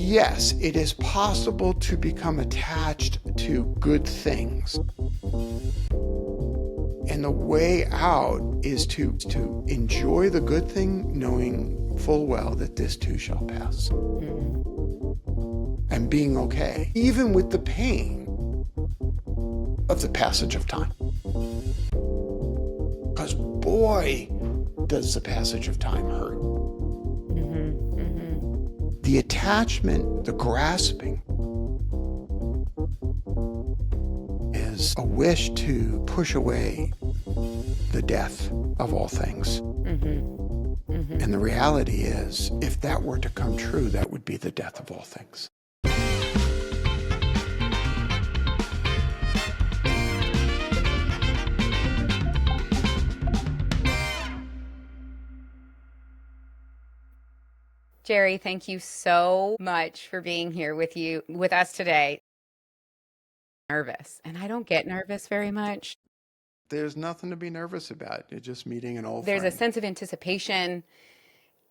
yes, it is possible to become attached to good things. And the way out is to enjoy the good thing, knowing full well that this too shall pass. And being okay, even with the pain of the passage of time. Because boy, does the passage of time hurt. The attachment, the grasping, is a wish to push away the death of all things. And the reality is, if that were to come true, that would be the death of all things. Jerry, thank you so much for being here with us today. Nervous, and I don't get nervous very much. There's nothing to be nervous about. You're just meeting an old There's friend. a sense of anticipation,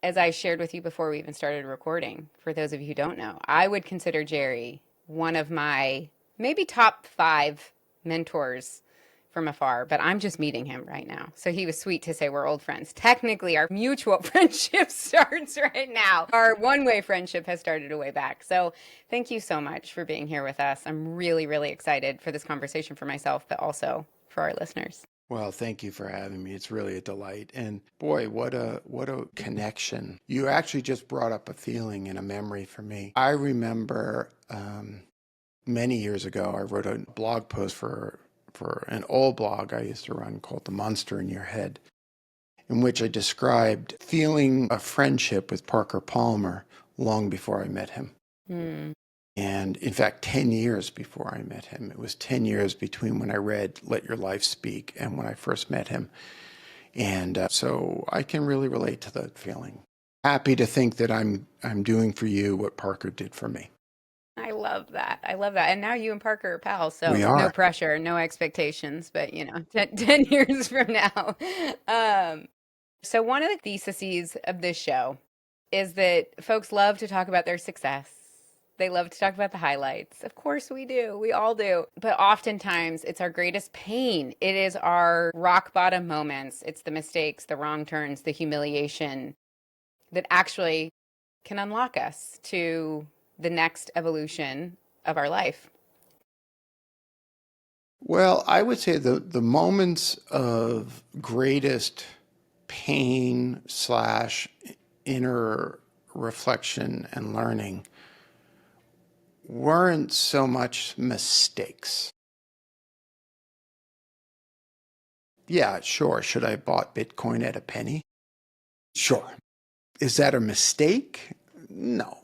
as I shared with you before we even started recording. For those of you who don't know, I would consider Jerry one of my maybe top 5 mentors from afar, but I'm just meeting him right now. So he was sweet to say we're old friends. Technically, our mutual friendship starts right now. Our one-way friendship has started a way back. So thank you so much for being here with us. I'm really, really excited for this conversation for myself, but also for our listeners. Well, thank you for having me. It's really a delight. And boy, what a connection. You actually just brought up a feeling and a memory for me. I remember many years ago, I wrote a blog post for an old blog I used to run called The Monster in Your Head, in which I described feeling a friendship with Parker Palmer long before I met him. And in fact, 10 years before I met him. It was 10 years between when I read Let Your Life Speak and when I first met him. And so I can really relate to that feeling. Happy to think that I'm doing for you what Parker did for me. I love that. I love that. And now you and Parker are pals, so We are. No pressure, no expectations, but 10 years from now. So one of the theses of this show is that folks love to talk about their success. They love to talk about the highlights. Of course we do. We all do. But oftentimes it's our greatest pain. It is our rock bottom moments. It's the mistakes, the wrong turns, the humiliation that actually can unlock us to the next evolution of our life. Well, I would say the moments of greatest pain / inner reflection and learning weren't so much mistakes. Yeah, sure. Should I have bought Bitcoin at a penny? Sure. Is that a mistake? No.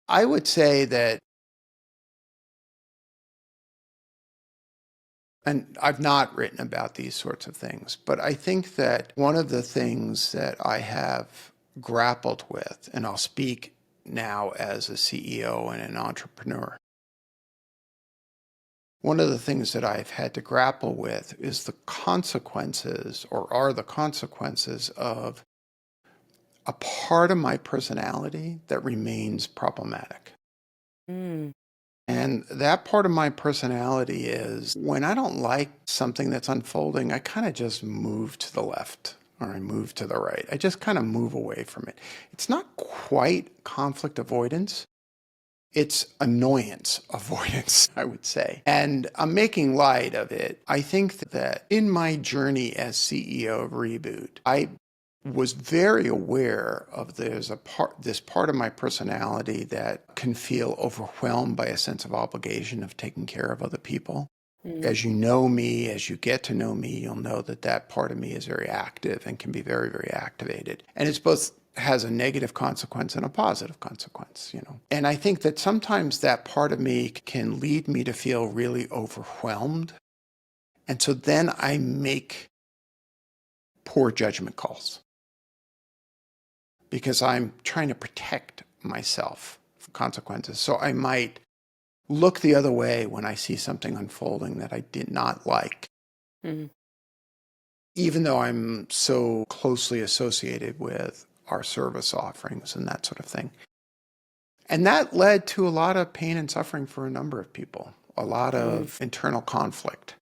I would say that, and I've not written about these sorts of things, but I think that one of the things that I have grappled with, and I'll speak now as a CEO and an entrepreneur, one of the things that I've had to grapple with is the consequences, or are the consequences, of a part of my personality that remains problematic. And that part of my personality is when I don't like something that's unfolding, I kind of just move to the left or I move to the right. I just kind of move away from it. It's not quite conflict avoidance. It's annoyance avoidance, I would say. And I'm making light of it. I think that in my journey as CEO of Reboot, I was very aware of this part of my personality that can feel overwhelmed by a sense of obligation of taking care of other people. As you know me, as you get to know me, you'll know that that part of me is very active and can be very, very activated. And it's both has a negative consequence and a positive consequence, And I think that sometimes that part of me can lead me to feel really overwhelmed. And so then I make poor judgment calls because I'm trying to protect myself from consequences. So I might look the other way when I see something unfolding that I did not like. Even though I'm so closely associated with our service offerings and that sort of thing. And that led to a lot of pain and suffering for a number of people, a lot of internal conflict,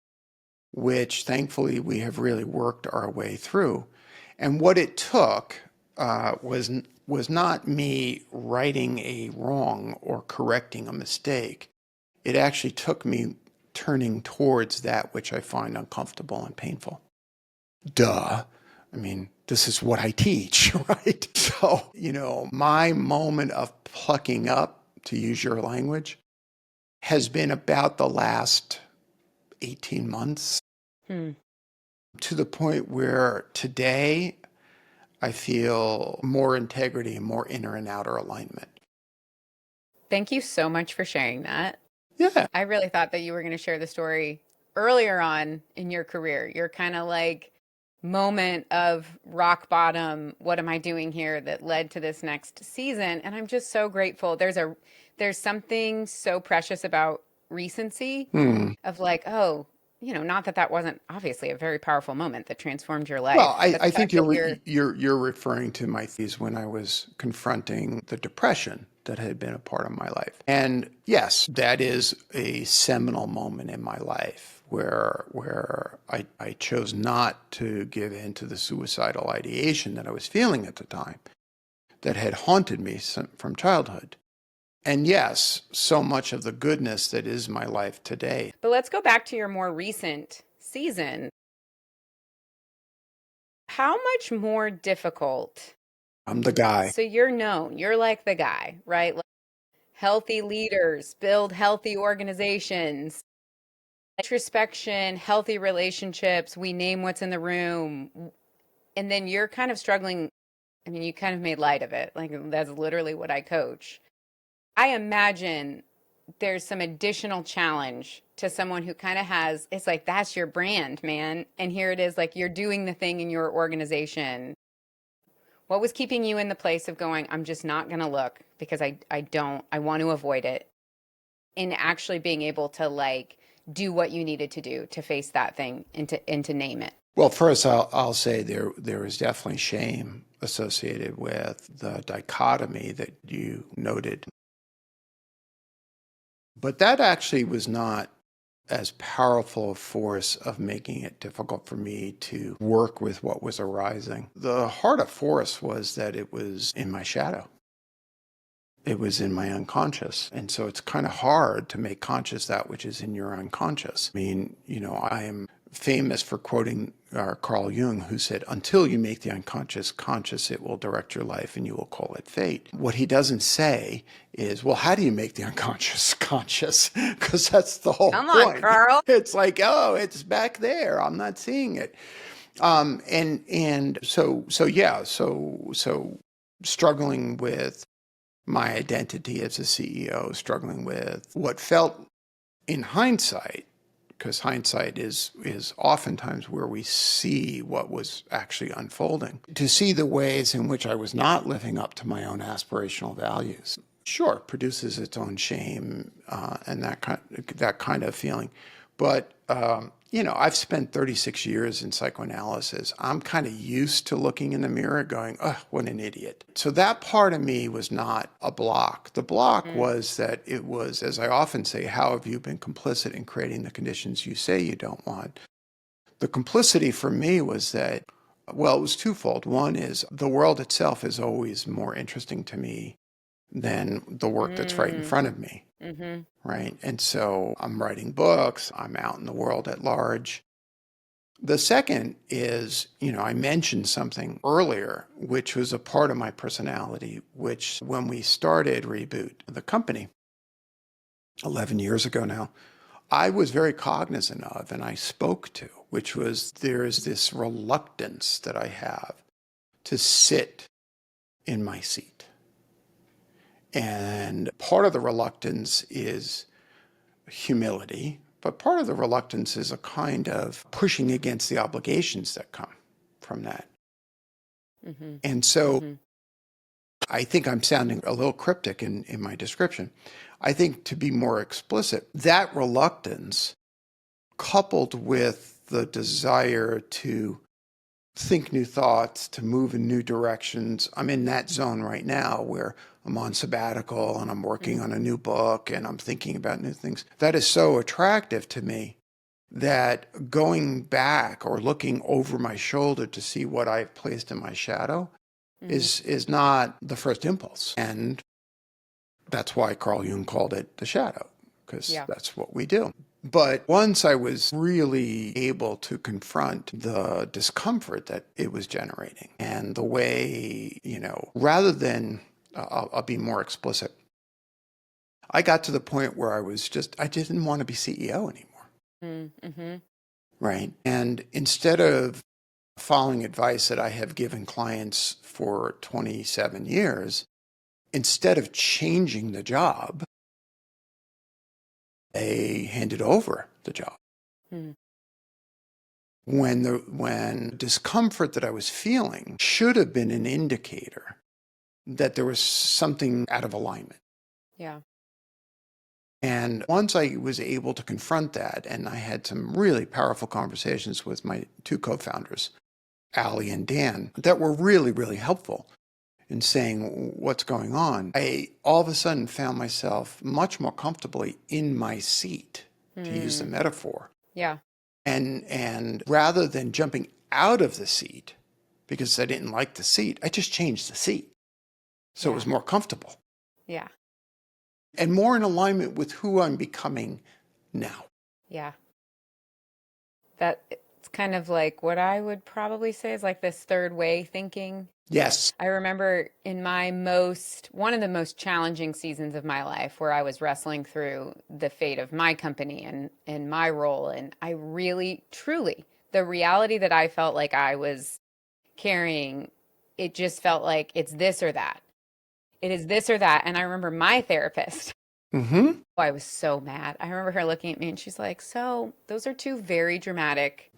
which thankfully we have really worked our way through. And what it took was not me righting a wrong or correcting a mistake. It actually took me turning towards that which I find uncomfortable and painful. Duh. I mean, this is what I teach, right? So, my moment of plucking up, to use your language, has been about the last 18 months to the point where today I feel more integrity and more inner and outer alignment. Thank you so much for sharing that. Yeah. I really thought that you were going to share the story earlier on in your career. Your kind of like moment of rock bottom, what am I doing here, that led to this next season. And I'm just so grateful. There's something so precious about recency of like, oh, not that wasn't obviously a very powerful moment that transformed your life. Well, But I the think fact that you're referring to my thesis when I was confronting the depression that had been a part of my life. And yes, that is a seminal moment in my life where I chose not to give in to the suicidal ideation that I was feeling at the time that had haunted me from childhood. And yes, so much of the goodness that is my life today. But let's go back to your more recent season. How much more difficult? I'm the guy. So you're known, you're like the guy, right? Like, healthy leaders build healthy organizations, introspection, healthy relationships, we name what's in the room. And then you're kind of struggling. I mean, you kind of made light of it. Like, that's literally what I coach. I imagine there's some additional challenge to someone who kind of has, it's like, that's your brand, man. And here it is, like, you're doing the thing in your organization. What was keeping you in the place of going, I'm just not going to look because I want to avoid it, in actually being able to like do what you needed to do to face that thing and to name it? Well, first I'll say there is definitely shame associated with the dichotomy that you noted. But that actually was not as powerful a force of making it difficult for me to work with what was arising. The harder force was that it was in my shadow. It was in my unconscious. And so it's kind of hard to make conscious that which is in your unconscious. I mean, I am famous for quoting Carl Jung, who said, until you make the unconscious conscious, it will direct your life and you will call it fate. What he doesn't say is, well, how do you make the unconscious conscious? Because that's the whole Come point. on, Carl. It's like, oh, it's back there. I'm not seeing it. So struggling with my identity as a CEO, struggling with what felt in hindsight, because hindsight is oftentimes where we see what was actually unfolding, to see the ways in which I was not living up to my own aspirational values. Sure, it produces its own shame and that kind of feeling. But, I've spent 36 years in psychoanalysis. I'm kind of used to looking in the mirror going, oh, what an idiot. So that part of me was not a block. The block was that it was, as I often say, how have you been complicit in creating the conditions you say you don't want? The complicity for me was that, well, it was twofold. One is the world itself is always more interesting to me than the work that's right in front of me. Mm-hmm. Right. And so I'm writing books, I'm out in the world at large. The second is, I mentioned something earlier, which was a part of my personality, which when we started Reboot, the company, 11 years ago now, I was very cognizant of and I spoke to, which was there is this reluctance that I have to sit in my seat. And part of the reluctance is humility, but part of the reluctance is a kind of pushing against the obligations that come from that. Mm-hmm. And so I think I'm sounding a little cryptic in my description. I think to be more explicit, that reluctance coupled with the desire to think new thoughts, to move in new directions. I'm in that zone right now where I'm on sabbatical and I'm working on a new book and I'm thinking about new things. That is so attractive to me that going back or looking over my shoulder to see what I've placed in my shadow is not the first impulse. And that's why Carl Jung called it the shadow, because Yeah. that's what we do. But once I was really able to confront the discomfort that it was generating and the way, rather than, I'll be more explicit, I got to the point where I didn't want to be CEO anymore. Mm-hmm. Right. And instead of following advice that I have given clients for 27 years, instead of changing the job, they handed over the job. Mm. When discomfort that I was feeling should have been an indicator that there was something out of alignment. Yeah. And once I was able to confront that, and I had some really powerful conversations with my two co-founders, Ali and Dan, that were really, really helpful in saying what's going on, I all of a sudden found myself much more comfortably in my seat, to use the metaphor. Yeah. And rather than jumping out of the seat because I didn't like the seat, I just changed the seat. So it was more comfortable. Yeah. And more in alignment with who I'm becoming now. Yeah. It's kind of like what I would probably say is like this third way thinking. Yes. I remember in one of the most challenging seasons of my life where I was wrestling through the fate of my company and my role. And I really, truly, the reality that I felt like I was carrying, it just felt like it's this or that. It is this or that. And I remember my therapist, I was so mad. I remember her looking at me and she's like, so those are two very dramatic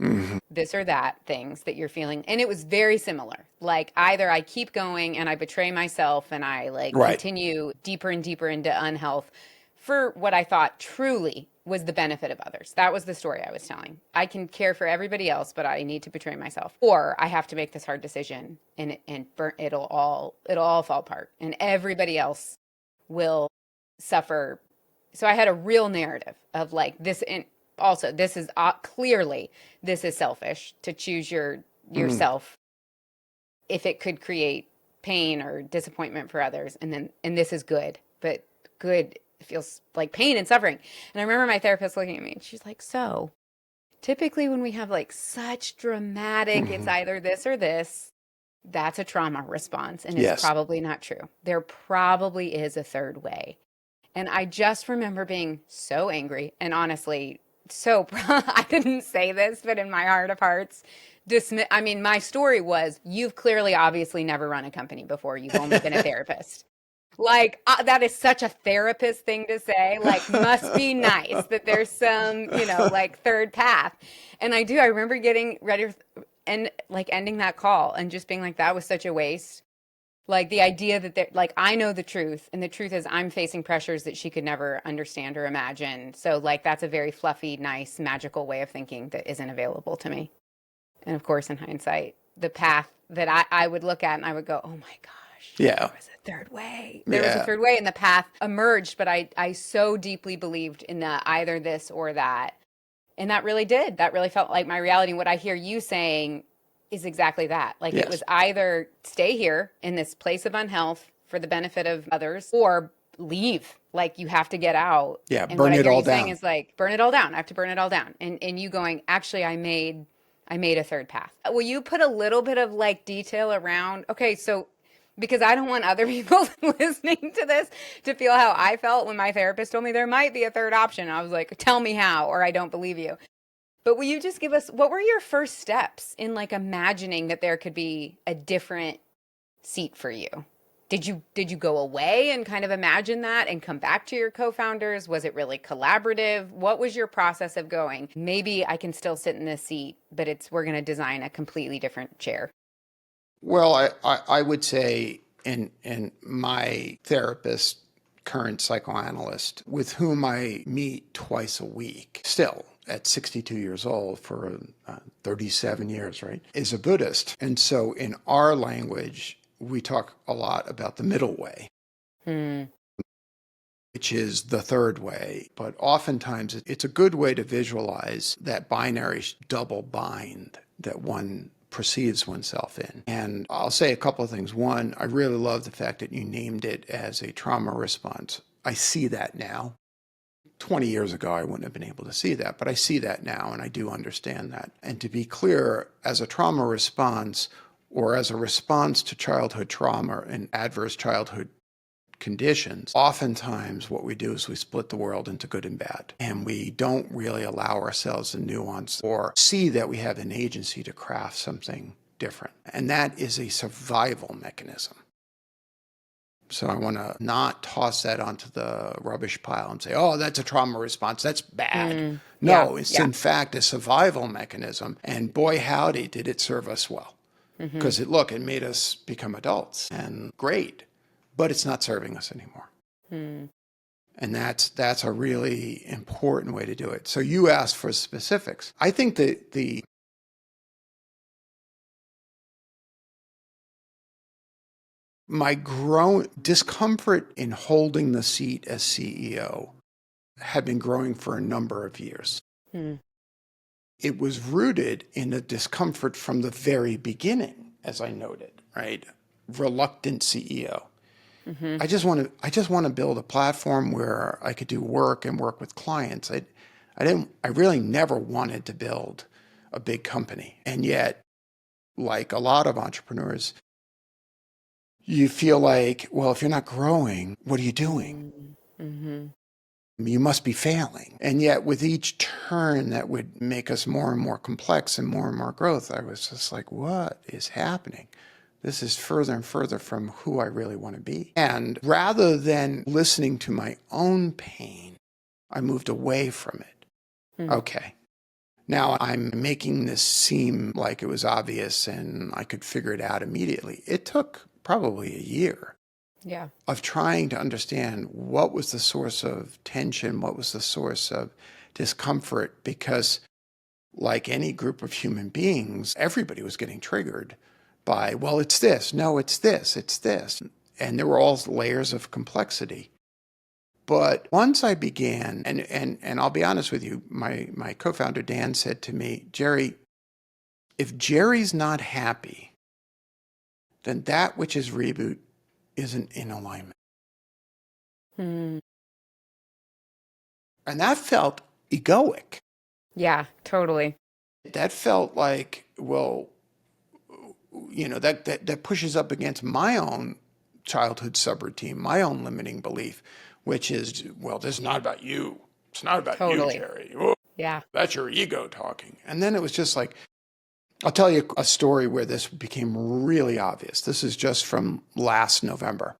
this or that things that you're feeling. And it was very similar. Like either I keep going and I betray myself and I continue deeper and deeper into unhealth for what I thought truly was the benefit of others. That was the story I was telling. I can care for everybody else, but I need to betray myself. Or I have to make this hard decision and it'll all fall apart and everybody else will suffer. So I had a real narrative of like this, and also this is clearly this is selfish to choose yourself if it could create pain or disappointment for others, and this is good, but good feels like pain and suffering. And I remember my therapist looking at me and she's like, so typically when we have like such dramatic, it's either this or this, that's a trauma response, and it's probably not true. There probably is a third way. And I just remember being so angry and honestly, I didn't say this, but in my heart of hearts, my story was, you've clearly obviously never run a company before. You've only been a therapist. Like, that is such a therapist thing to say. Like, must be nice that there's some, like third path. And I remember getting ready and like ending that call and just being like, that was such a waste. Like the idea that like, I know the truth, and the truth is I'm facing pressures that she could never understand or imagine. So like, that's a very fluffy, nice, magical way of thinking that isn't available to me. And of course, in hindsight, the path that I would look at and I would go, oh my gosh, there was a third way. There was a third way, and the path emerged. But I so deeply believed in the either this or that. And that really did. That really felt like my reality. And what I hear you saying is exactly that. Like it was either stay here in this place of unhealth for the benefit of others, or leave. Like you have to get out. Yeah, and burn what it I hear all you saying down. is like, burn it all down. I have to burn it all down. And you going, actually, I made a third path. Will you put a little bit of like detail around, okay, so because I don't want other people listening to this to feel how I felt when my therapist told me there might be a third option. I was like, tell me how, or I don't believe you. But will you just give us, what were your first steps in like imagining that there could be a different seat for you? Did you go away and kind of imagine that and come back to your co-founders? Was it really collaborative? What was your process of going, maybe I can still sit in this seat, but we're going to design a completely different chair? Well, I would say in my therapist, current psychoanalyst, with whom I meet twice a week still, at 62 years old for 37 years, right, is a Buddhist. And so in our language, we talk a lot about the middle way, which is the third way. But oftentimes it's a good way to visualize that binary double bind that one perceives oneself in. And I'll say a couple of things. One, I really love the fact that you named it as a trauma response. I see that now. 20 years ago, I wouldn't have been able to see that, but I see that now, and I do understand that. And to be clear, as a trauma response or as a response to childhood trauma and adverse childhood conditions, oftentimes what we do is we split the world into good and bad, and we don't really allow ourselves the nuance or see that we have an agency to craft something different. And that is a survival mechanism. So I want to not toss that onto the rubbish pile and say, oh, that's a trauma response. That's bad. No, it's in fact a survival mechanism. And boy, howdy, did it serve us well. Because it made us become adults, and great, but it's not serving us anymore. And that's a really important way to do it. So you asked for specifics. I think that my growing discomfort in holding the seat as CEO had been growing for a number of years. It was rooted in a discomfort from the very beginning, as I noted, right? Reluctant CEO. I just want to build a platform where I could do work and work with clients. I really never wanted to build a big company. And yet, like a lot of entrepreneurs, you feel like, well, if you're not growing, what are you doing? You must be failing. And yet with each turn that would make us more and more complex and more growth, I was just like, what is happening? This is further and further from who I really want to be. And rather than listening to my own pain, I moved away from it. Okay. Now I'm making this seem like it was obvious and I could figure it out immediately. It took probably a year of trying to understand what was the source of tension, what was the source of discomfort, because like any group of human beings, everybody was getting triggered by, well, it's this, no, it's this, it's this. And there were all layers of complexity. But once I began, and I'll be honest with you, my co-founder Dan said to me, Jerry, if Jerry's not happy, then that which is Reboot isn't in alignment. And that felt egoic. Yeah, totally. That felt like, well, that pushes up against my own childhood subroutine, my own limiting belief, which is, well, this is not about you. It's not about you, Jerry. Oh, that's your ego talking. And then it was just like, I'll tell you a story where this became really obvious. This is just from last November.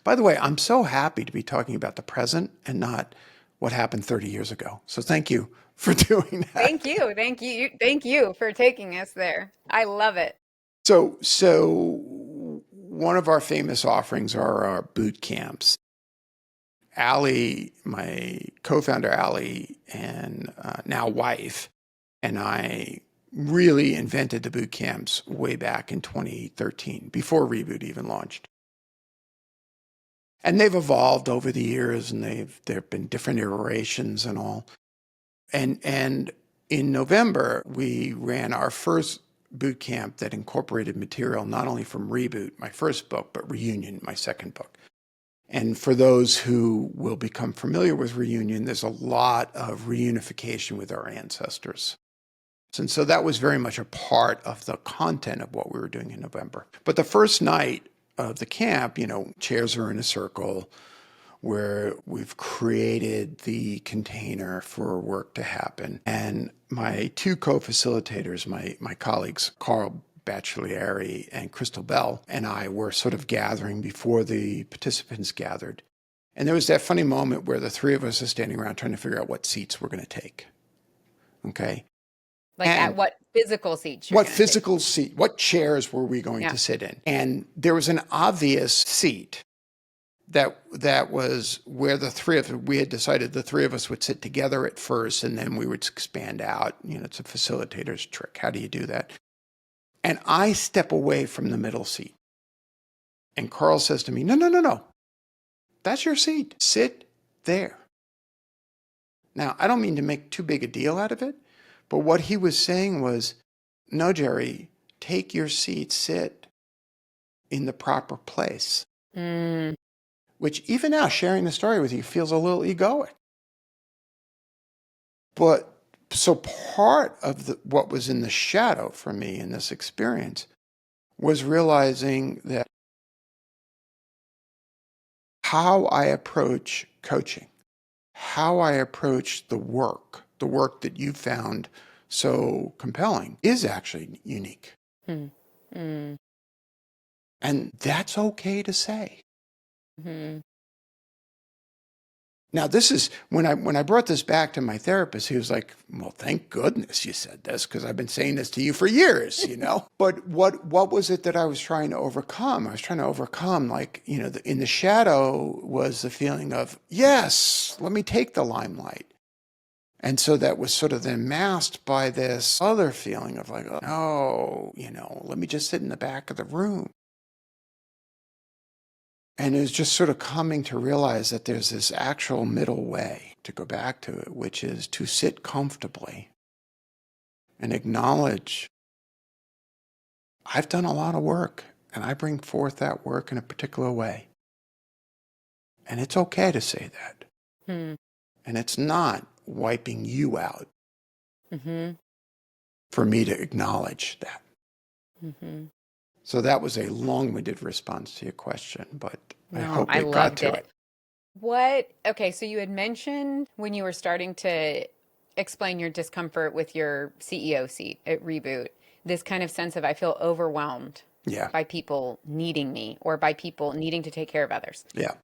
By the way, I'm so happy to be talking about the present and not what happened 30 years ago. So thank you for doing that. Thank you. Thank you for taking us there. I love it. So one of our famous offerings are our boot camps. Allie, my co-founder Allie, and now wife, and I really invented the boot camps way back in 2013, before Reboot even launched. And they've evolved over the years, and there have been different iterations and all. And in November, we ran our first boot camp that incorporated material not only from Reboot, my first book, but Reunion, my second book. And for those who will become familiar with Reunion, there's a lot of reunification with our ancestors. And so that was very much a part of the content of what we were doing in November. But the first night of the camp, chairs are in a circle where we've created the container for work to happen. And my two co-facilitators, my colleagues, Carl Bachellieri and Crystal Bell, and I were sort of gathering before the participants gathered. And there was that funny moment where the three of us are standing around trying to figure out what seats we're going to take. Okay. Like at what physical seats? What chairs were we going to sit in? And there was an obvious seat that was where we had decided the three of us would sit together at first, and then we would expand out. It's a facilitator's trick. How do you do that? And I step away from the middle seat. And Carl says to me, no, no, no, no. That's your seat. Sit there. Now, I don't mean to make too big a deal out of it, but what he was saying was, no, Jerry, take your seat, sit in the proper place. Which even now, sharing the story with you feels a little egoic. But so part of what was in the shadow for me in this experience was realizing that how I approach coaching, how I approach the work that you found so compelling is actually unique. And that's okay to say. Now, this is when I brought this back to my therapist, he was like, well, thank goodness you said this, because I've been saying this to you for years, But what was it that I was trying to overcome? I was trying to overcome, like, in the shadow was the feeling of, yes, let me take the limelight. And so that was sort of then masked by this other feeling of like, oh, no, let me just sit in the back of the room. And it was just sort of coming to realize that there's this actual middle way to go back to it, which is to sit comfortably and acknowledge I've done a lot of work and I bring forth that work in a particular way. And it's okay to say that. And it's not wiping you out for me to acknowledge that. So that was a long-winded response to your question, but I hope it got to it. Okay, so you had mentioned when you were starting to explain your discomfort with your CEO seat at Reboot, this kind of sense of I feel overwhelmed by people needing me or by people needing to take care of others. Yeah.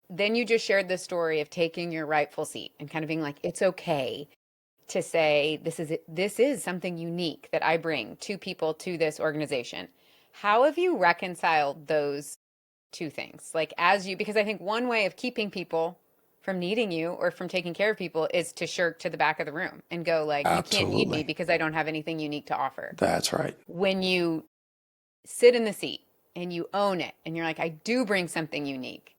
Then you just shared this story of taking your rightful seat and kind of being like, it's okay to say this is something unique that I bring to people, to this organization. How have you reconciled those two things? Like because I think one way of keeping people from needing you or from taking care of people is to shirk to the back of the room and go like, Absolutely. You can't need me because I don't have anything unique to offer. That's right. When you sit in the seat and you own it and you're like, I do bring something unique,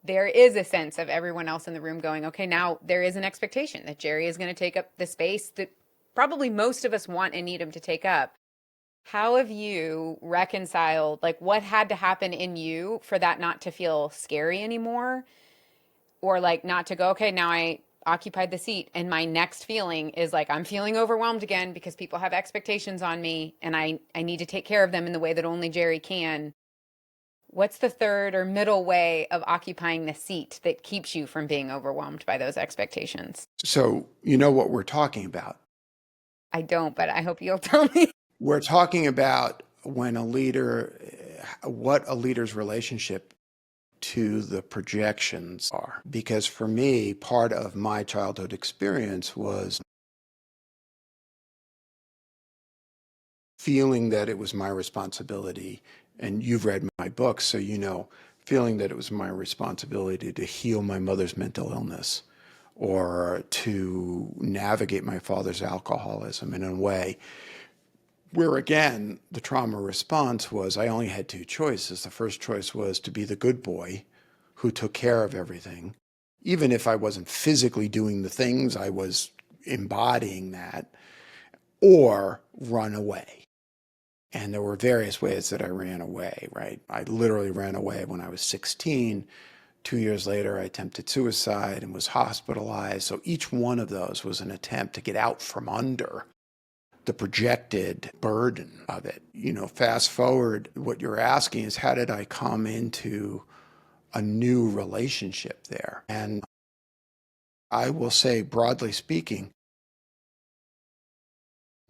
there is a sense of everyone else in the room going, okay, now there is an expectation that Jerry is going to take up the space that probably most of us want and need him to take up. How have you reconciled, like what had to happen in you for that not to feel scary anymore? Or like not to go, okay, now I occupied the seat and my next feeling is like, I'm feeling overwhelmed again because people have expectations on me and I need to take care of them in the way that only Jerry can. What's the third or middle way of occupying the seat that keeps you from being overwhelmed by those expectations? So you know what we're talking about? I don't, but I hope you'll tell me. We're talking about what a leader's relationship to the projections are. Because for me, part of my childhood experience was feeling that it was my responsibility, and you've read my books, so feeling that it was my responsibility to heal my mother's mental illness or to navigate my father's alcoholism in a way where, again, the trauma response was I only had two choices. The first choice was to be the good boy who took care of everything. Even if I wasn't physically doing the things, I was embodying that, or run away. And there were various ways that I ran away, right? I literally ran away when I was 16. 2 years later, I attempted suicide and was hospitalized. So each one of those was an attempt to get out from under the projected burden of it. Fast forward, what you're asking is how did I come into a new relationship there? And I will say, broadly speaking,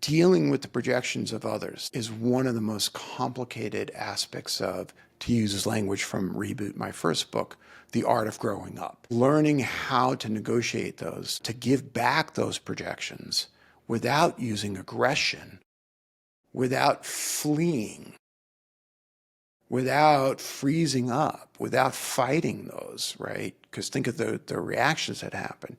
dealing with the projections of others is one of the most complicated aspects of, to use language from Reboot, my first book, The Art of Growing Up. Learning how to negotiate those, to give back those projections without using aggression, without fleeing, without freezing up, without fighting those, right? Because think of the reactions that happen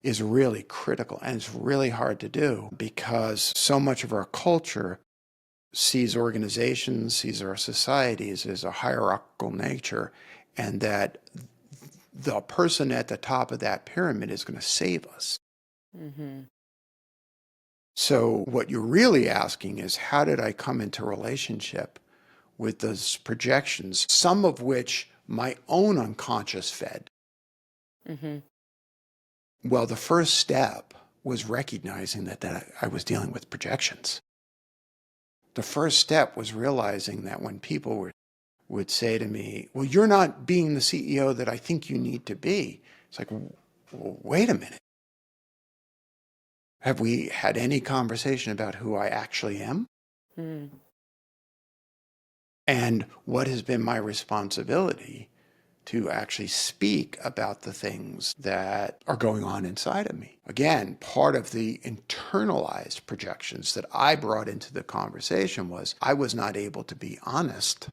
is really critical. And it's really hard to do because so much of our culture sees organizations, sees our societies as a hierarchical nature, and that the person at the top of that pyramid is going to save us. Mm-hmm. So what you're really asking is, how did I come into relationship with those projections, some of which my own unconscious fed? Mm-hmm. Well, the first step was recognizing that I was dealing with projections. The first step was realizing that when people would say to me, well, you're not being the CEO that I think you need to be. It's like, well, wait a minute. Have we had any conversation about who I actually am? Mm-hmm. And what has been my responsibility to actually speak about the things that are going on inside of me? Again, part of the internalized projections that I brought into the conversation was I was not able to be honest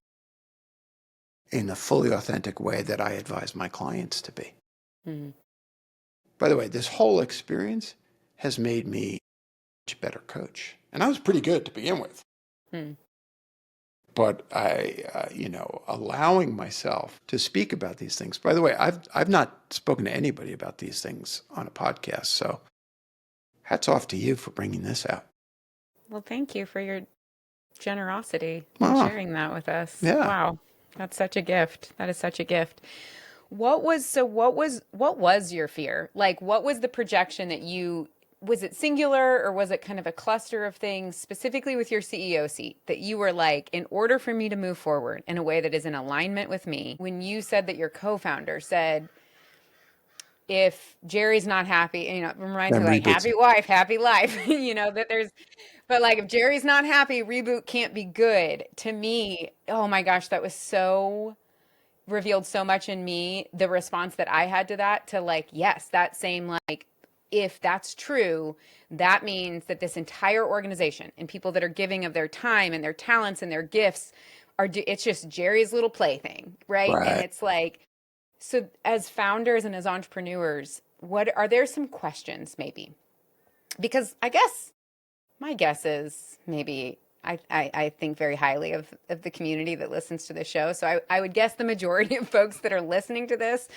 in a fully authentic way that I advise my clients to be. Mm-hmm. By the way, this whole experience has made me a much better coach. And I was pretty good to begin with. Mm-hmm. But allowing myself to speak about these things. By the way, I've not spoken to anybody about these things on a podcast. So hats off to you for bringing this out. Well, thank you for your generosity in Ah, sharing that with us. yeah. Wow. That's such a gift. That is such a gift. What was your fear? Like, what was the projection that was it singular or was it kind of a cluster of things, specifically with your CEO seat, that you were like, in order for me to move forward in a way that is in alignment with me, when you said that your co-founder said, if Jerry's not happy, it reminds Then me like reboots. happy wife, happy life, but like if Jerry's not happy, Reboot can't be good. To me, oh my gosh, that was so revealed so much in me, the response that I had to that, to like, yes, that same like, if that's true, that means that this entire organization and people that are giving of their time and their talents and their gifts it's just Jerry's little plaything, right? And Right. it's like, so as founders and as entrepreneurs, what are there some questions maybe? Because I guess my guess is maybe I think very highly of the community that listens to the show. So I would guess the majority of folks that are listening to this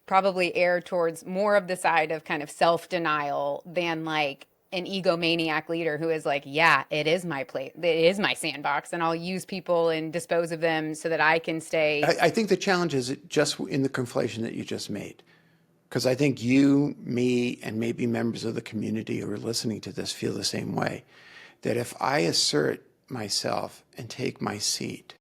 probably err towards more of the side of kind of self-denial than like an egomaniac leader who is like, yeah, it is my plate. It is my sandbox and I'll use people and dispose of them so that I can stay. I think the challenge is just in the conflation that you just made. Because I think you, me, and maybe members of the community who are listening to this feel the same way. That if I assert myself and take my seat,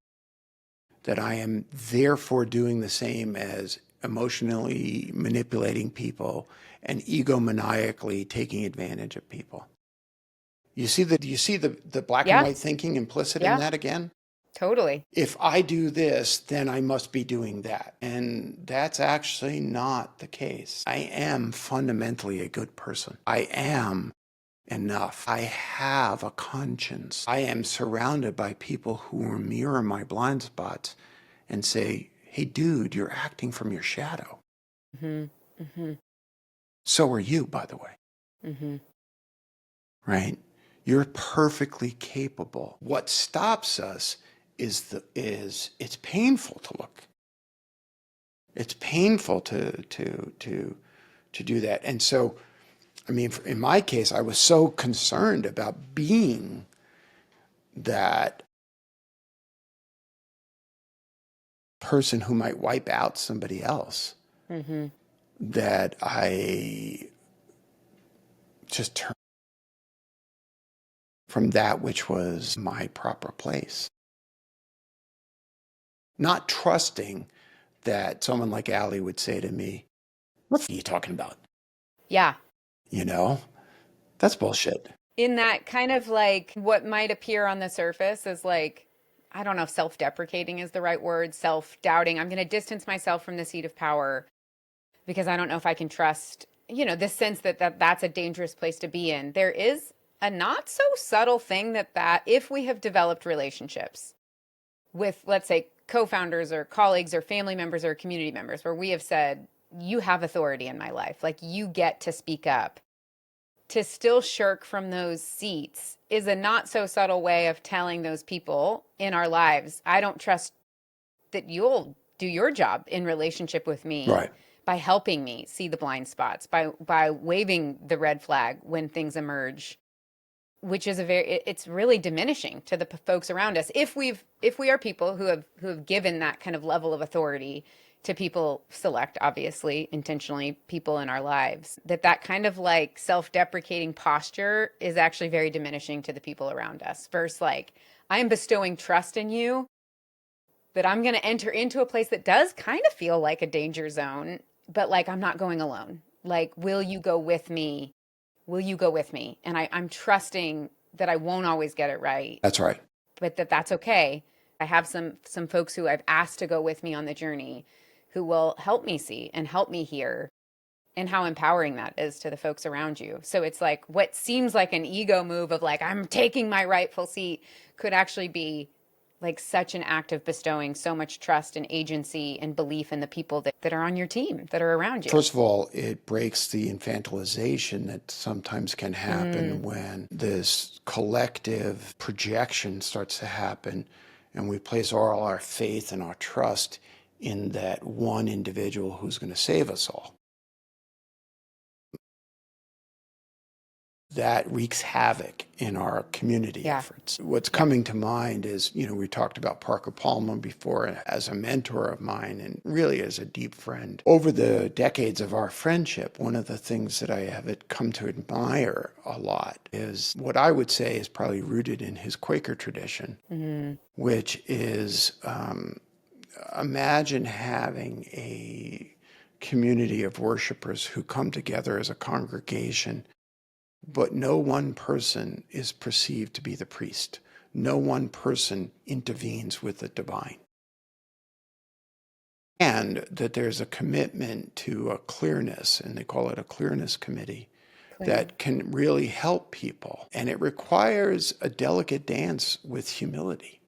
that I am therefore doing the same as emotionally manipulating people and egomaniacally taking advantage of people. Do you see the black and Yeah, white thinking implicit in yeah, that again? totally. If I do this, then I must be doing that. And that's actually not the case. I am fundamentally a good person. I am enough. I have a conscience. I am surrounded by people who mirror my blind spots and say, hey, dude, you're acting from your shadow. Mm-hmm. Mm-hmm. So are you, by the way, Mm-hmm. right? You're perfectly capable. What stops us is it's painful to look. It's painful to do that. And so, I mean, in my case, I was so concerned about being that person who might wipe out somebody else Mm-hmm. that I just turned from that which was my proper place. Not trusting that someone like Allie would say to me, what are you talking about? Yeah. You know, that's bullshit. In that kind of like what might appear on the surface as like, I don't know if self-deprecating is the right word, self-doubting. I'm going to distance myself from the seat of power because I don't know if I can trust, this sense that's a dangerous place to be in. There is a not so subtle thing that if we have developed relationships with, let's say, co-founders or colleagues or family members or community members where we have said, you have authority in my life. Like, you get to speak up. To still shirk from those seats is a not so subtle way of telling those people in our lives, I don't trust that you'll do your job in relationship with me Right. by helping me see the blind spots, by waving the red flag when things emerge, which is it's really diminishing to the folks around us if we are people who have given that kind of level of authority to people, select, obviously intentionally, people in our lives, that kind of like self-deprecating posture is actually very diminishing to the people around us versus like, I am bestowing trust in you, that I'm going to enter into a place that does kind of feel like a danger zone, but like, I'm not going alone. Like, will you go with me? Will you go with me? And I'm trusting that I won't always get it right, That's right. but that's okay. I have some folks who I've asked to go with me on the journey who will help me see and help me hear, and how empowering that is to the folks around you. So it's like what seems like an ego move of like, I'm taking my rightful seat, could actually be like such an act of bestowing so much trust and agency and belief in the people that are on your team, that are around you. First of all, it breaks the infantilization that sometimes can happen Mm, when this collective projection starts to happen and we place all our faith and our trust in that one individual who's going to save us all. That wreaks havoc in our community yeah. efforts. What's Yeah. coming to mind is, we talked about Parker Palmer before as a mentor of mine and really as a deep friend. Over the decades of our friendship, one of the things that I have come to admire a lot is what I would say is probably rooted in his Quaker tradition, which is imagine having a community of worshipers who come together as a congregation, but no one person is perceived to be the priest. No one person intervenes with the divine. And that there's a commitment to a clearness, and they call it a clearness committee, Clear. that can really help people. And it requires a delicate dance with humility,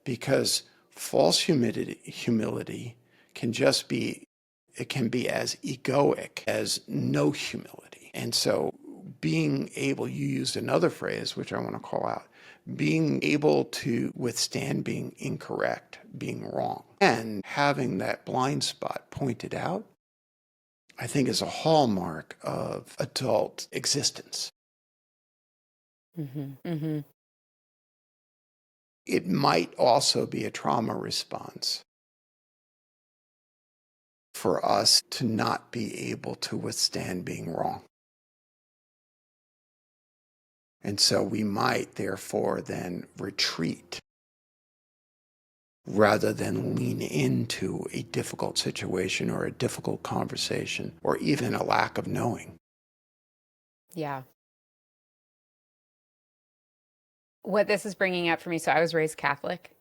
because false humility can just be, it can be as egoic as no humility. And so being able, you used another phrase, which I want to call out, being able to withstand being incorrect, being wrong, and having that blind spot pointed out, I think is a hallmark of adult existence. Mm-hmm. Mm-hmm. It might also be a trauma response for us to not be able to withstand being wrong. And so we might therefore then retreat rather than lean into a difficult situation or a difficult conversation or even a lack of knowing. Yeah. What this is bringing up for me, so I was raised Catholic,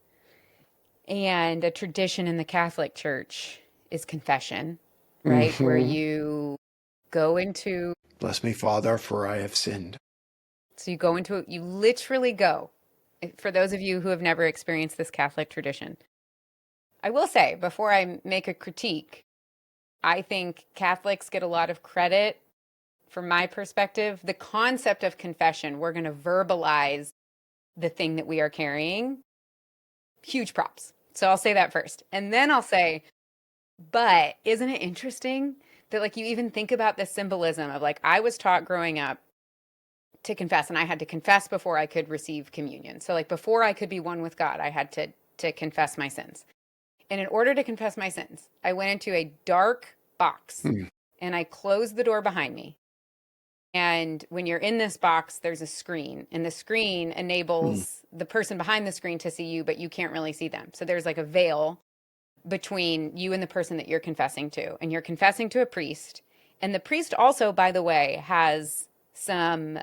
and a tradition in the Catholic Church is confession, right? Where Mm-hmm. you go into, Bless me, Father, for I have sinned. so you literally go. For those of you who have never experienced this Catholic tradition, I will say, before I make a critique, I think Catholics get a lot of credit. From my perspective, the concept of confession, we're going to verbalize the thing that we are carrying, huge props. So I'll say that first. And then I'll say, but isn't it interesting that like you even think about the symbolism of like, I was taught growing up to confess, and I had to confess before I could receive communion. So like before I could be one with God, I had to confess my sins. And in order to confess my sins, I went into a dark box Hmm. and I closed the door behind me. And when you're in this box, there's a screen, and the screen Hmm. enables the person behind the screen to see you, but you can't really see them. So there's like a veil between you and the person that you're confessing to. And you're confessing to a priest. And the priest also, by the way, has some,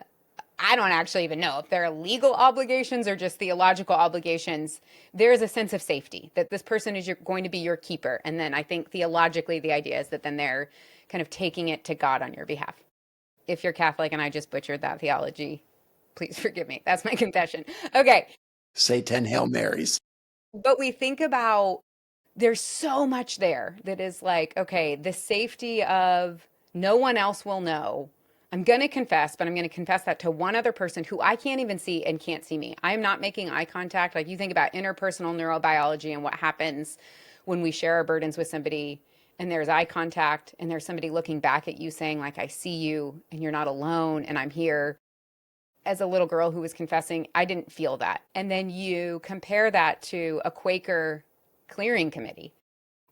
I don't actually even know if they're legal obligations or just theological obligations. There is a sense of safety that this person is going to be your keeper. And then I think theologically, the idea is that then they're kind of taking it to God on your behalf. If you're Catholic and I just butchered that theology, please forgive me. That's my confession. Okay. Say 10 Hail Marys. But we think about there's so much there that is like, okay, the safety of no one else will know. I'm going to confess, but I'm going to confess that to one other person who I can't even see and can't see me. I'm not making eye contact. Like you think about interpersonal neurobiology and what happens when we share our burdens with somebody and there's eye contact and there's somebody looking back at you saying like, I see you and you're not alone and I'm here. As a little girl who was confessing, I didn't feel that. And then you compare that to a Quaker clearing committee,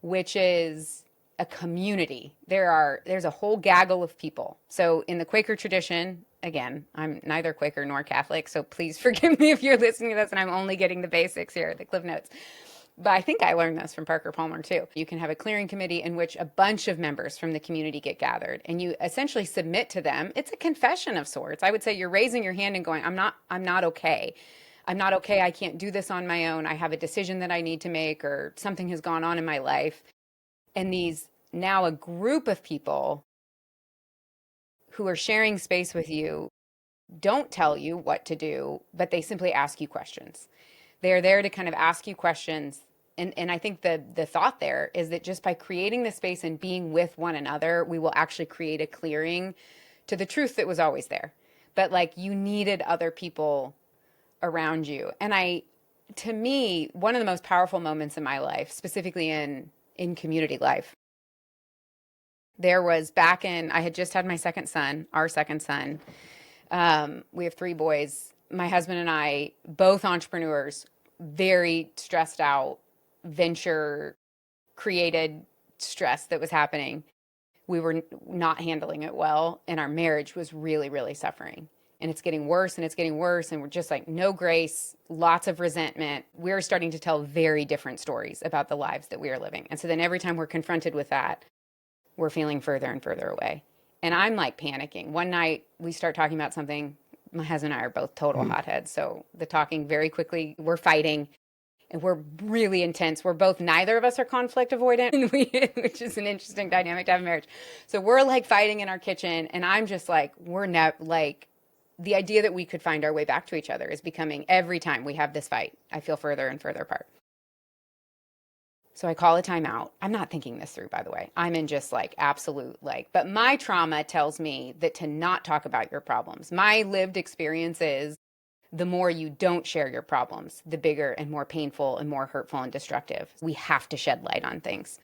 which is a community. There's a whole gaggle of people. So in the Quaker tradition, again, I'm neither Quaker nor Catholic, so please forgive me if you're listening to this and I'm only getting the basics here, the Cliff Notes. But I think I learned this from Parker Palmer too. You can have a clearing committee in which a bunch of members from the community get gathered and you essentially submit to them. It's a confession of sorts. I would say you're raising your hand and going, I'm not okay. I'm not okay. I can't do this on my own. I have a decision that I need to make or something has gone on in my life. And these now a group of people who are sharing space with you don't tell you what to do, but they simply ask you questions. They're there to kind of ask you questions. And I think the thought there is that just by creating the space and being with one another, we will actually create a clearing to the truth that was always there. But like you needed other people around you. And to me, one of the most powerful moments in my life, specifically in community life, there was I had just had my second son, our second son. We have three boys. My husband and I, both entrepreneurs, very stressed out, venture created stress that was happening. We were not handling it well, and our marriage was really, really suffering. And it's getting worse and it's getting worse, and we're just like, no grace, lots of resentment. We're starting to tell very different stories about the lives that we are living. And so then every time we're confronted with that, we're feeling further and further away. And I'm like panicking. One night we start talking about something. My husband and I are both total hotheads. So the talking very quickly, we're fighting and we're really intense. Neither of us are conflict avoidant, which is an interesting dynamic to have in marriage. So we're like fighting in our kitchen and I'm just like, the idea that we could find our way back to each other is becoming every time we have this fight, I feel further and further apart. So I call a timeout. I'm not thinking this through, by the way. I'm in just like absolute but my trauma tells me that to not talk about your problems. My lived experience is the more you don't share your problems, the bigger and more painful and more hurtful and destructive. We have to shed light on things.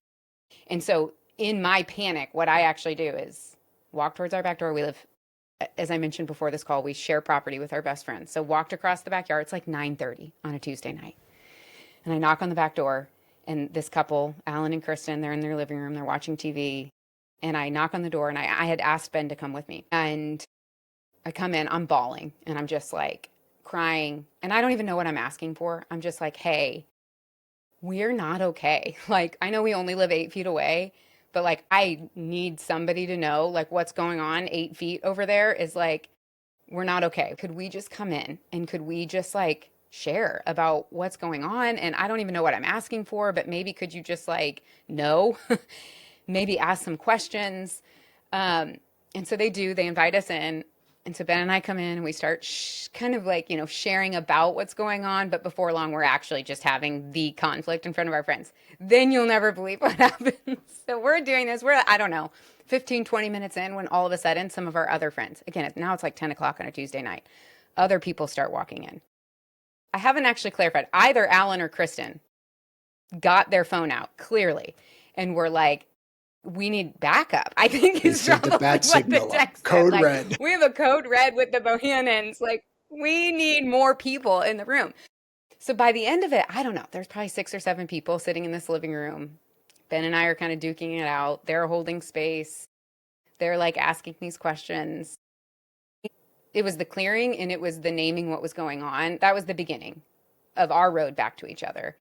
And so in my panic, what I actually do is walk towards our back door. We live, as I mentioned before this call, we share property with our best friend. So walked across the backyard. It's like 9:30 on a Tuesday night. And I knock on the back door. And this couple, Alan and Kristen, they're in their living room. They're watching TV. And I knock on the door, and I had asked Ben to come with me. And I come in, I'm bawling, and I'm just like crying. And I don't even know what I'm asking for. I'm just like, hey, we're not okay. Like, I know we only live 8 feet away, but like, I need somebody to know like what's going on 8 feet over there is like, we're not okay. Could we just come in and could we just like share about what's going on? And I don't even know what I'm asking for, but maybe could you just like know, maybe ask some questions. And so they invite us in. And so Ben and I come in and we start kind of like, sharing about what's going on. But before long, we're actually just having the conflict in front of our friends. Then you'll never believe what happens. So we're doing this. I don't know, 15, 20 minutes in when all of a sudden some of our other friends, again, now it's like 10 o'clock on a Tuesday night, other people start walking in. I haven't actually clarified. Either Alan or Kristen got their phone out clearly and were like, we need backup. I think is probably the bat what signal the text said. code Like, red. we have a code red with the Bohannons. Like, we need more people in the room. So by the end of it, I don't know. There's probably 6 or 7 people sitting in this living room. Ben and I are kind of duking it out. They're holding space. They're like asking these questions. It was the clearing and it was the naming what was going on. That was the beginning of our road back to each other.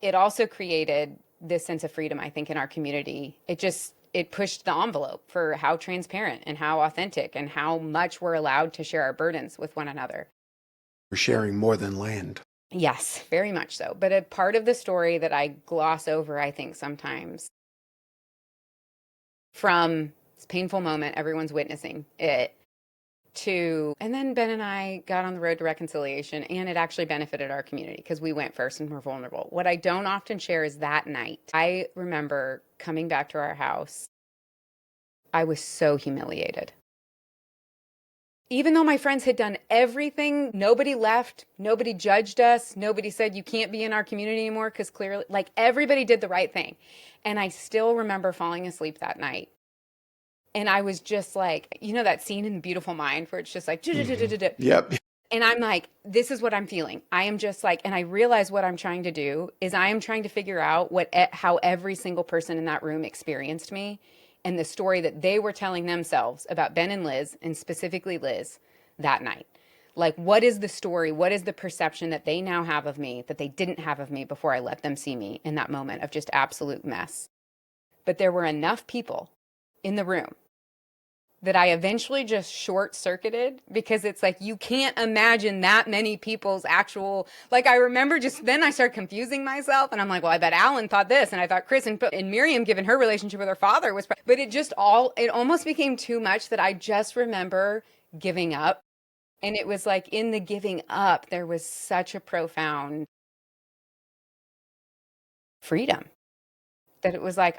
It also created this sense of freedom, I think, in our community. It pushed the envelope for how transparent and how authentic and how much we're allowed to share our burdens with one another. We're sharing more than land. Yes, very much so. But a part of the story that I gloss over, I think, sometimes from this painful moment, everyone's witnessing it, and then Ben and I got on the road to reconciliation, and it actually benefited our community because we went first and were vulnerable. What I don't often share is that night. I remember coming back to our house. I was so humiliated. Even though my friends had done everything, nobody left, nobody judged us, nobody said you can't be in our community anymore because clearly, like everybody did the right thing. And I still remember falling asleep that night. And I was just like, you know, that scene in Beautiful Mind where it's just like, Yep. and I'm like, this is what I'm feeling. I am just like, and I realize what I'm trying to do is I am trying to figure out how every single person in that room experienced me and the story that they were telling themselves about Ben and Liz, and specifically Liz, that night. Like, what is the story? What is the perception that they now have of me that they didn't have of me before I let them see me in that moment of just absolute mess? But there were enough people in the room that I eventually just short circuited, because it's like, you can't imagine that many people's actual, like, I remember just then I started confusing myself and I'm like, well, I bet Alan thought this. And I thought Chris and Miriam, given her relationship with her father but it almost became too much that I just remember giving up. And it was like in the giving up, there was such a profound freedom that it was like,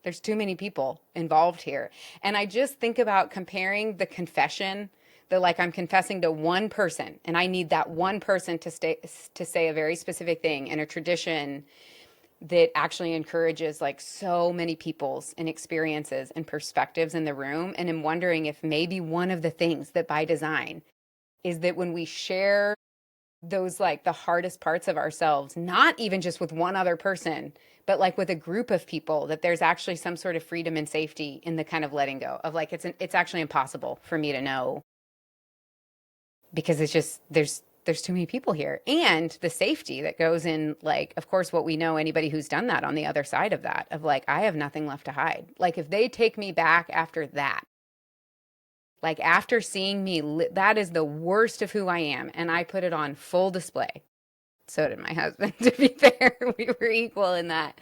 there's too many people involved here. And I just think about comparing the confession, like I'm confessing to one person and I need that one person to say a very specific thing in a tradition that actually encourages like so many people's and experiences and perspectives in the room. And I'm wondering if maybe one of the things that by design is that when we share those like the hardest parts of ourselves, not even just with one other person, but like with a group of people, that there's actually some sort of freedom and safety in the kind of letting go of like, it's actually impossible for me to know because it's just, there's too many people here. And the safety that goes in, like, of course, what we know, anybody who's done that on the other side of that, of like, I have nothing left to hide. Like if they take me back after that, like after seeing me, that is the worst of who I am. And I put it on full display. So did my husband, to be fair. We were equal in that.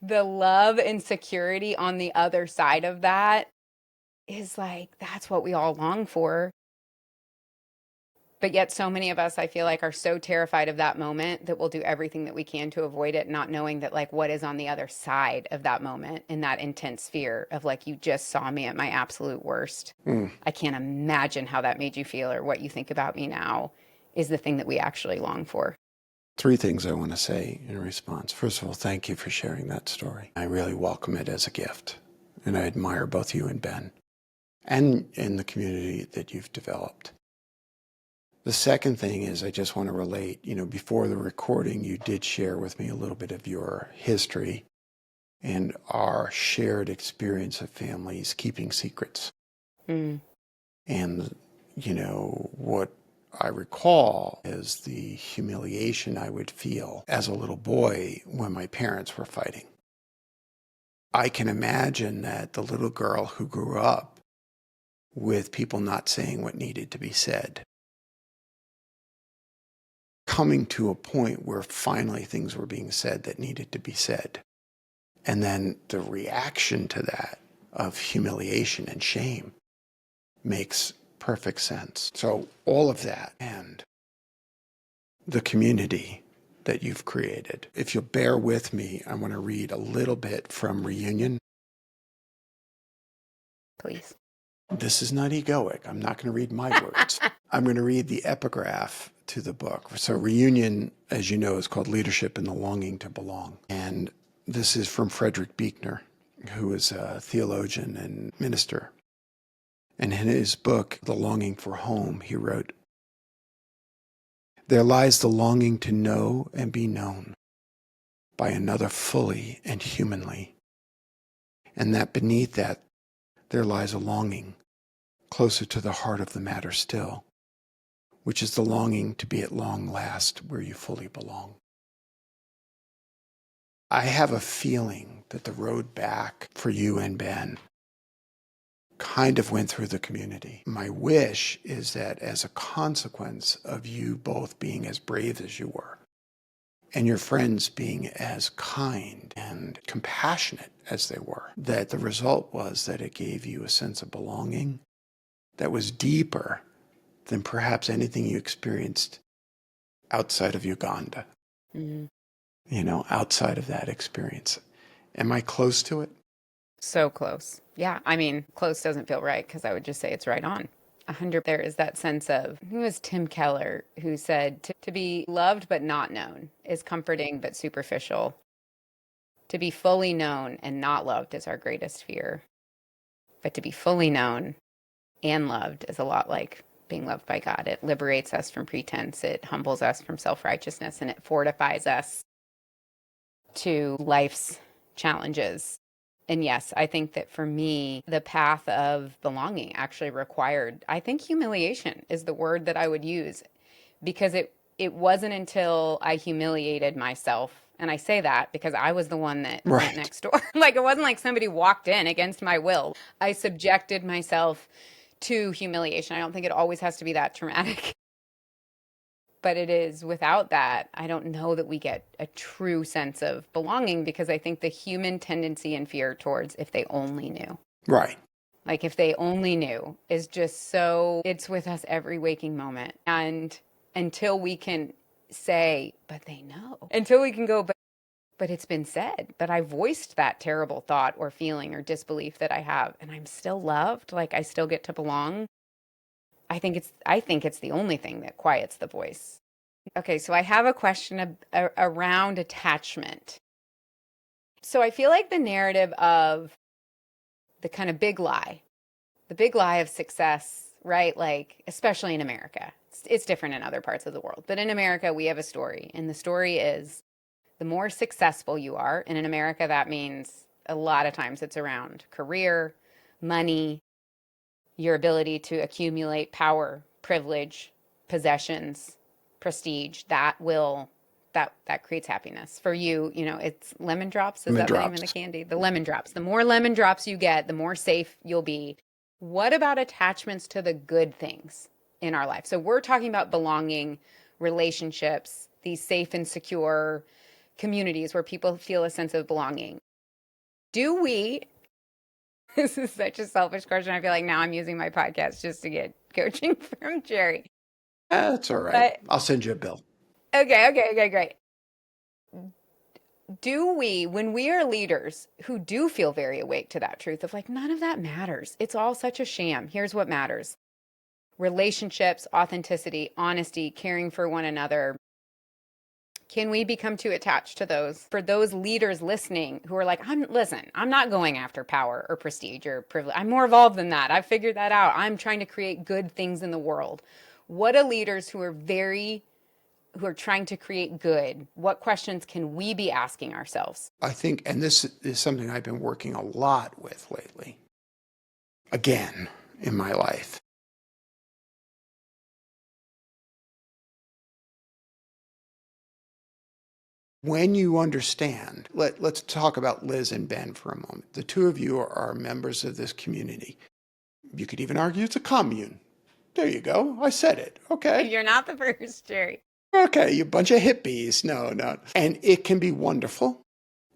The love and security on the other side of that is like, that's what we all long for. But yet so many of us, I feel like, are so terrified of that moment that we'll do everything that we can to avoid it, not knowing that like what is on the other side of that moment in that intense fear of like, you just saw me at my absolute worst. I can't imagine how that made you feel or what you think about me now is the thing that we actually long for. 3 things I want to say in response. First of all, thank you for sharing that story. I really welcome it as a gift, and I admire both you and Ben and in the community that you've developed. The second thing is I just want to relate, before the recording, you did share with me a little bit of your history and our shared experience of families keeping secrets. And, what I recall is the humiliation I would feel as a little boy when my parents were fighting. I can imagine that the little girl who grew up with people not saying what needed to be said, coming to a point where finally things were being said that needed to be said. And then the reaction to that of humiliation and shame makes perfect sense. So all of that and the community that you've created. If you'll bear with me, I want to read a little bit from Reunion. Please. This is not egoic. I'm not going to read my words. I'm going to read the epigraph to the book. So Reunion, as you know, is called Leadership and the Longing to Belong. And this is from Frederick Buechner, who is a theologian and minister. And in his book, The Longing for Home, he wrote, "There lies the longing to know and be known by another fully and humanly, and that beneath that there lies a longing closer to the heart of the matter still, which is the longing to be at long last where you fully belong." I have a feeling that the road back for you and Ben kind of went through the community. My wish is that as a consequence of you both being as brave as you were, and your friends being as kind and compassionate as they were, that the result was that it gave you a sense of belonging that was deeper than perhaps anything you experienced outside of Uganda, outside of that experience. Am I close to it? So close. Yeah. I mean, close doesn't feel right because I would just say it's right on. 100. There is that sense of, I think it was Tim Keller who said, to be loved but not known is comforting but superficial. To be fully known and not loved is our greatest fear. But to be fully known and loved is a lot like being loved by God. It liberates us from pretense, it humbles us from self-righteousness, and it fortifies us to life's challenges. And yes, I think that for me, the path of belonging actually required, I think humiliation is the word that I would use, because it wasn't until I humiliated myself. And I say that because I was the one that went Right. next door. Like, it wasn't like somebody walked in against my will. I subjected myself to humiliation. I don't think it always has to be that traumatic. But it is, without that, I don't know that we get a true sense of belonging, because I think the human tendency and fear towards if they only knew. Right. Like, if they only knew is just so, it's with us every waking moment. And until we can say, but they know, until we can go, but it's been said, but I voiced that terrible thought or feeling or disbelief that I have, and I'm still loved, like I still get to belong. I think it's the only thing that quiets the voice. Okay, so I have a question around attachment. So I feel like the narrative of the kind of the big lie of success, right? Like, especially in America, it's different in other parts of the world, but in America, we have a story. And the story is, the more successful you are, and in America, that means a lot of times it's around career, money, your ability to accumulate power, privilege, possessions, prestige, that creates happiness. For you, it's lemon drops. Is Lemon that the name of the drops. candy? The lemon drops. The more lemon drops you get, the more safe you'll be. What about attachments to the good things in our life? So we're talking about belonging, relationships, these safe and secure communities where people feel a sense of belonging. Do we, this is such a selfish question. I feel like now I'm using my podcast just to get coaching from Jerry. That's all right. But I'll send you a bill. okay, great. Do we, when we are leaders who do feel very awake to that truth of like, none of that matters, it's all such a sham, here's what matters: relationships, authenticity, honesty, caring for one another. Can we become too attached to those? For those leaders listening who are like, I'm not going after power or prestige or privilege. I'm more evolved than that. I've figured that out. I'm trying to create good things in the world. What are leaders who are trying to create good? What questions can we be asking ourselves? I think, and this is something I've been working a lot with lately, again, in my life. When you understand, let's talk about Liz and Ben for a moment. The two of you are members of this community. You could even argue it's a commune. There you go. I said it. Okay. You're not the first, Jerry. Okay, you bunch of hippies. No, no. And it can be wonderful.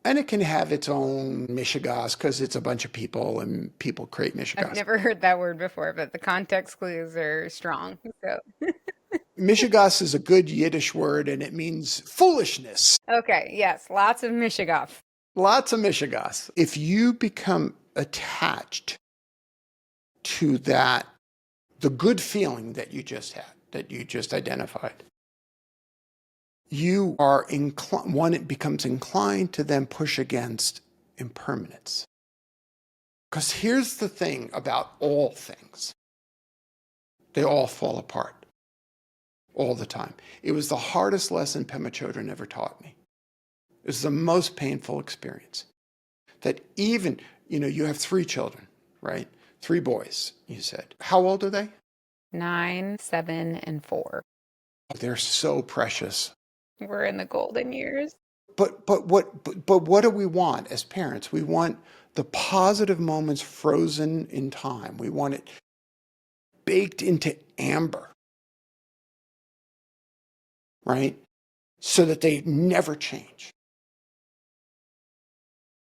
And it can have its own mishigas because it's a bunch of people and people create mishigas. I've never heard that word before, but the context clues are strong. So Mishigas is a good Yiddish word and it means foolishness. okay, yes, lots of mishigas. Lots of mishigas. If you become attached to that, the good feeling that you just had, that you just identified, you are inclined, one, it becomes inclined to then push against impermanence. Because here's the thing about all things. They all fall apart. All the time. It was the hardest lesson Pema Chodron ever taught me. It was the most painful experience. That even, you have 3 children, right? 3 boys, you said. How old are they? 9, 7, and 4. They're so precious. We're in the golden years. But what do we want as parents? We want the positive moments frozen in time. We want it baked into amber. Right? So that they never change.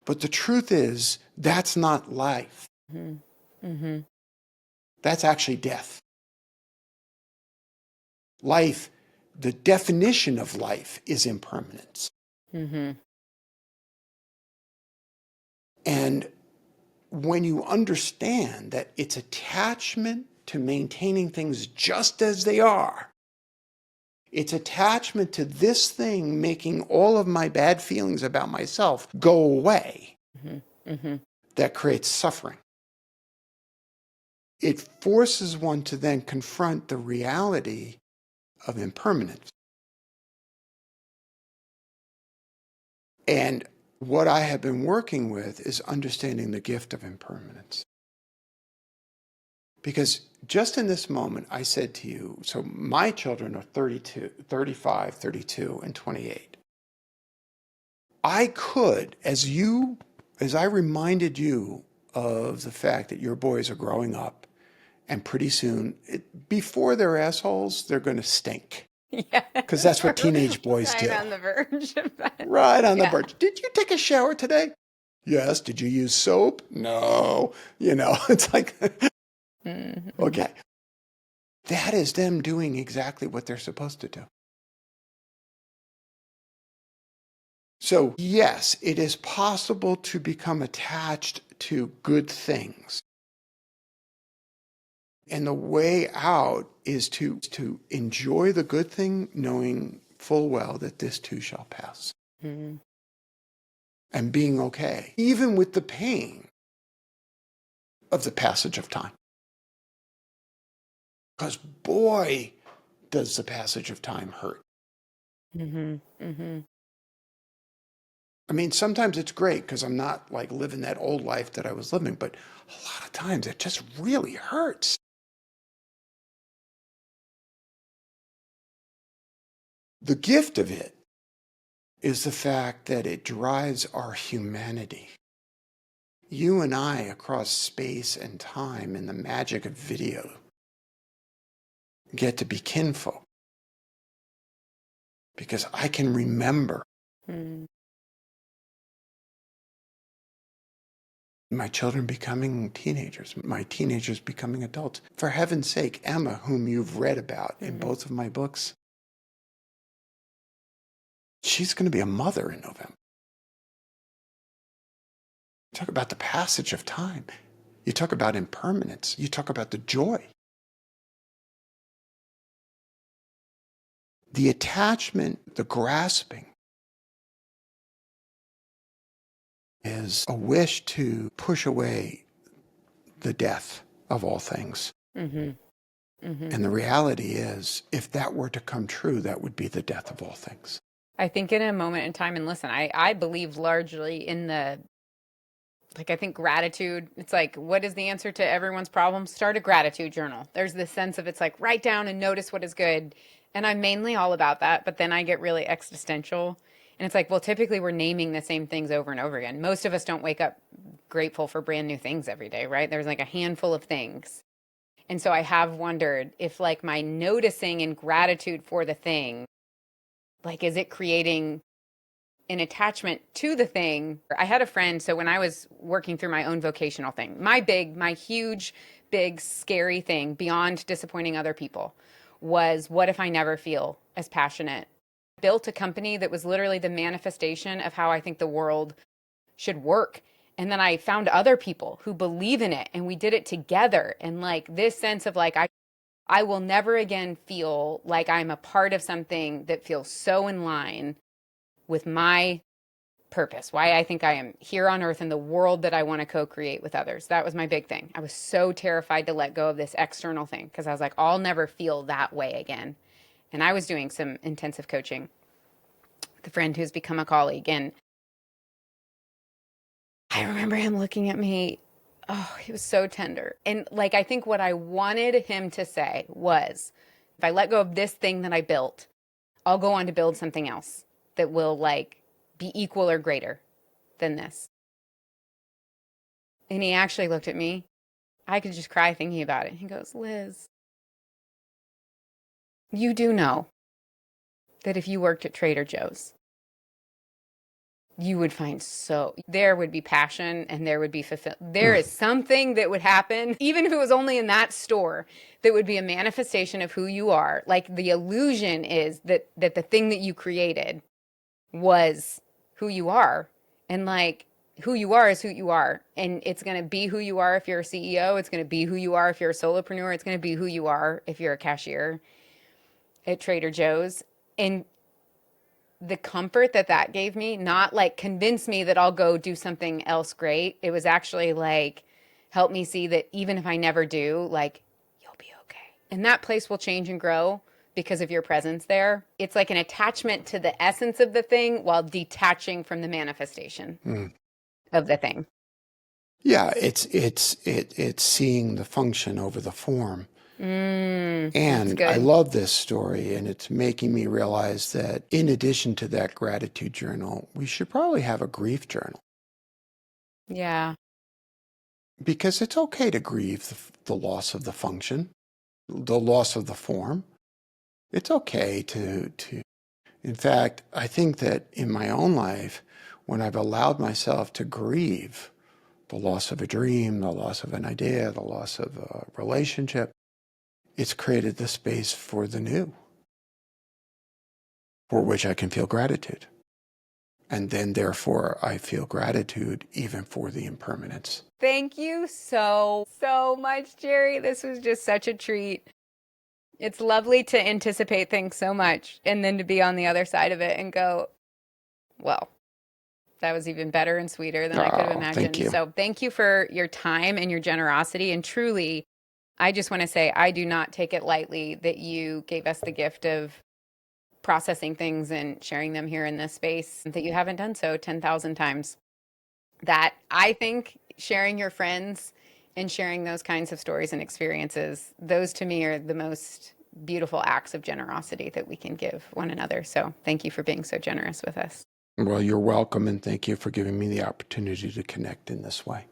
But the truth is, that's not life. Mm-hmm. Mm-hmm. That's actually death. Life, the definition of life is impermanence. Mm-hmm. And when you understand that it's attachment to maintaining things just as they are, it's attachment to this thing making all of my bad feelings about myself go away, Mm-hmm. Mm-hmm. that creates suffering. It forces one to then confront the reality of impermanence. And what I have been working with is understanding the gift of impermanence. Because just in this moment, I said to you, so my children are 32, 35, 32, and 28. I could, as I reminded you of the fact that your boys are growing up, and pretty soon, before they're assholes, they're going to stink. Yeah. Because that's what teenage boys do. Right on the verge of that. Right on the Yeah. verge. Did you take a shower today? Yes. Did you use soap? No. It's like, Mm-hmm. okay. That is them doing exactly what they're supposed to do. So, yes, it is possible to become attached to good things. And the way out is to enjoy the good thing, knowing full well that this too shall pass. Mm-hmm. And being okay, even with the pain of the passage of time. Because boy, does the passage of time hurt. Mm-hmm. Mm-hmm. I mean, sometimes it's great because I'm not like living that old life that I was living, but a lot of times it just really hurts. The gift of it is the fact that it drives our humanity. You and I, across space and time and the magic of video, get to be kinfolk. Because I can remember my children becoming teenagers, my teenagers becoming adults. For heaven's sake, Emma, whom you've read about in both of my books, she's going to be a mother in November. Talk about the passage of time. You talk about impermanence. You talk about the joy. The attachment, the grasping, is a wish to push away the death of all things. Mm-hmm. Mm-hmm. And the reality is, if that were to come true, that would be the death of all things. I think in a moment in time, and listen, I believe largely in I think gratitude, it's like, what is the answer to everyone's problems? Start a gratitude journal. There's this sense of, it's like, write down and notice what is good. And I'm mainly all about that, but then I get really existential. And it's like, well, typically we're naming the same things over and over again. Most of us don't wake up grateful for brand new things every day, right? There's like a handful of things. And so I have wondered if like my noticing and gratitude for the thing, like, is it creating an attachment to the thing? I had a friend, so when I was working through my own vocational thing, my huge, big, scary thing beyond disappointing other people was, what if I never feel as passionate? Built a company that was literally the manifestation of how I think the world should work. And then I found other people who believe in it, and we did it together. And like this sense of like, I will never again feel like I'm a part of something that feels so in line with my purpose, why I think I am here on earth in the world that I want to co-create with others. That was my big thing. I was so terrified to let go of this external thing because I was like, I'll never feel that way again. And I was doing some intensive coaching with a friend who's become a colleague. And I remember him looking at me. Oh, he was so tender. And like, I think what I wanted him to say was, if I let go of this thing that I built, I'll go on to build something else that will like be equal or greater than this. And he actually looked at me. I could just cry thinking about it. He goes, Liz, you do know that if you worked at Trader Joe's, you would find there would be passion and there would be there is something that would happen, even if it was only in that store, that would be a manifestation of who you are. Like the illusion is that the thing that you created was who you are. And like who you are is who you are. And it's going to be who you are if you're a CEO. It's going to be who you are if you're a solopreneur. It's going to be who you are if you're a cashier at Trader Joe's. And the comfort that that gave me, not like convince me that I'll go do something else great. It was actually like help me see that even if I never do, like you'll be okay. And that place will change and grow because of your presence there. It's like an attachment to the essence of the thing while detaching from the manifestation of the thing. Yeah, it's seeing the function over the form. And I love this story, and it's making me realize that in addition to that gratitude journal, we should probably have a grief journal. Yeah. Because it's okay to grieve the loss of the function, the loss of the form. It's okay to, in fact, I think that in my own life, when I've allowed myself to grieve the loss of a dream, the loss of an idea, the loss of a relationship, it's created the space for the new, for which I can feel gratitude. And then, therefore, I feel gratitude even for the impermanence. Thank you so much, Jerry. This was just such a treat. It's lovely to anticipate things so much and then to be on the other side of it and go, well, that was even better and sweeter than I could have imagined. Thank you. So thank you for your time and your generosity. And truly, I just want to say, I do not take it lightly that you gave us the gift of processing things and sharing them here in this space, that you haven't done so 10,000 times. That I think sharing your friends and sharing those kinds of stories and experiences, those to me are the most beautiful acts of generosity that we can give one another. So thank you for being so generous with us. Well, you're welcome, and thank you for giving me the opportunity to connect in this way.